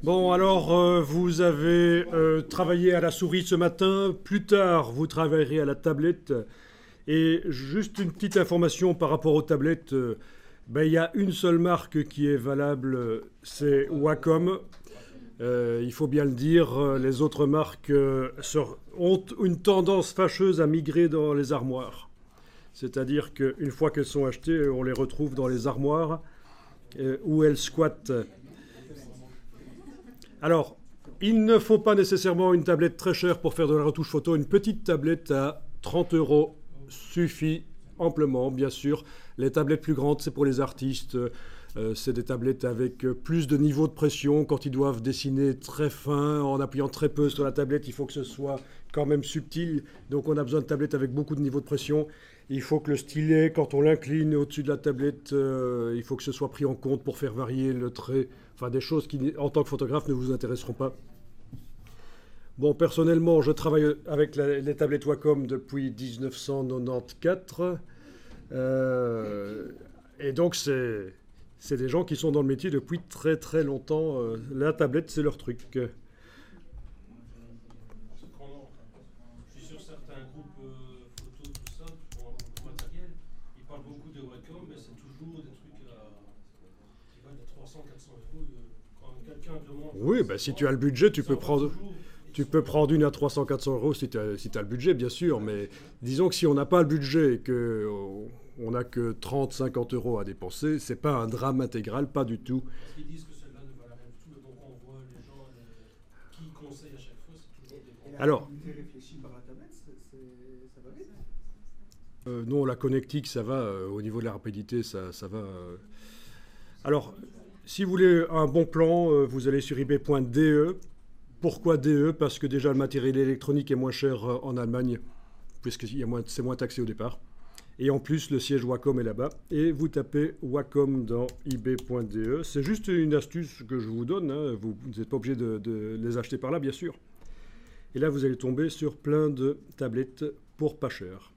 Bon, alors, vous avez travaillé à la souris ce matin. Plus tard, vous travaillerez à la tablette. Et juste une petite information par rapport aux tablettes. Ben, il y a une seule marque qui est valable, c'est Wacom. Il faut bien le dire, les autres marques ont une tendance fâcheuse à migrer dans les armoires. C'est-à-dire qu'une fois qu'elles sont achetées, on les retrouve dans les armoires où elles squattent. Alors, il ne faut pas nécessairement une tablette très chère pour faire de la retouche photo. Une petite tablette à 30 euros suffit amplement, bien sûr. Les tablettes plus grandes, c'est pour les artistes. C'est des tablettes avec plus de niveau de pression. Quand ils doivent dessiner très fin, en appuyant très peu sur la tablette, il faut que ce soit quand même subtil. Donc on a besoin de tablettes avec beaucoup de niveau de pression. Il faut que le stylet, quand on l'incline au-dessus de la tablette, il faut que ce soit pris en compte pour faire varier le trait. Enfin, des choses qui, en tant que photographe, ne vous intéresseront pas. Bon, personnellement, je travaille avec les tablettes Wacom depuis 1994. Et donc, c'est des gens qui sont dans le métier depuis très très longtemps. La tablette, c'est leur truc. Cependant, je suis sur certains groupes photos, tout ça, pour matériel, ils parlent beaucoup de Wacom, mais c'est toujours des trucs qui valent de 300-400 euros. Quand quelqu'un demande. Oui, bah, si tu as le budget, tu peux prendre une à 300-400 euros si tu as, si le budget, bien sûr. Mais disons que si on n'a pas le budget et qu'on n'a que 30-50 euros à dépenser, c'est pas un drame intégral, pas du tout. Parce qu'ils disent que celle-là ne valent rien du tout, mais donc on voit les gens qui conseillent à chaque fois, c'est toujours des grands. Alors, Réfléchi par la tablette, ça va vite. non, la connectique, ça va. Au niveau de la rapidité, ça va. Alors, si vous voulez un bon plan, vous allez sur ebay.de. Pourquoi DE? Parce que déjà le matériel électronique est moins cher en Allemagne, puisque c'est moins taxé au départ. Et en plus, le siège Wacom est là-bas. Et vous tapez Wacom dans ebay.de. C'est juste une astuce que je vous donne. Hein. Vous n'êtes pas obligé de les acheter par là, bien sûr. Et là, vous allez tomber sur plein de tablettes pour pas cher.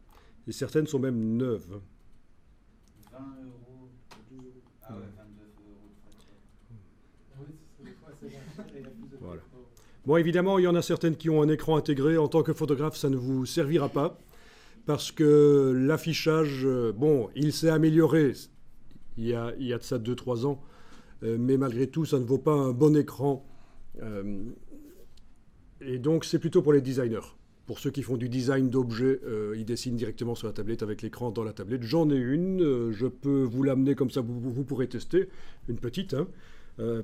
Et certaines sont même neuves. 20 euros, 12 euros. Ah ouais, 29 euros de frais. Oui, c'est des fois c'est moins cher et il y a plus de Voilà. Bon, évidemment, il y en a certaines qui ont un écran intégré. En tant que photographe, ça ne vous servira pas. Parce que l'affichage, bon, il s'est amélioré il y a de ça 2-3 ans. Mais malgré tout, ça ne vaut pas un bon écran. Et donc, c'est plutôt pour les designers. Pour ceux qui font du design d'objets, ils dessinent directement sur la tablette avec l'écran dans la tablette. J'en ai une, je peux vous l'amener comme ça, vous pourrez tester. Une petite, hein.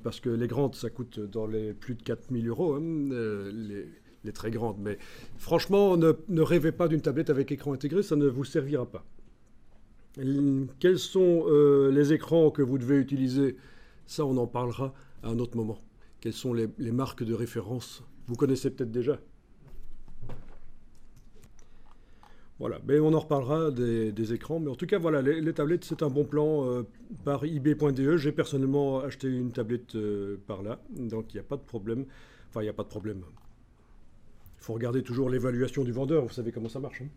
Parce que les grandes, ça coûte dans les plus de 4000 euros, hein, les très grandes. Mais franchement, ne rêvez pas d'une tablette avec écran intégré, ça ne vous servira pas. Quels sont les écrans que vous devez utiliser? Ça, on en parlera à un autre moment. Quelles sont les marques de référence? Vous connaissez peut-être déjà. Voilà, mais on en reparlera des écrans. Mais en tout cas, voilà, les tablettes, c'est un bon plan par ebay.de. J'ai personnellement acheté une tablette par là, donc il n'y a pas de problème. Enfin, il n'y a pas de problème. Il faut regarder toujours l'évaluation du vendeur, vous savez comment ça marche. Hein.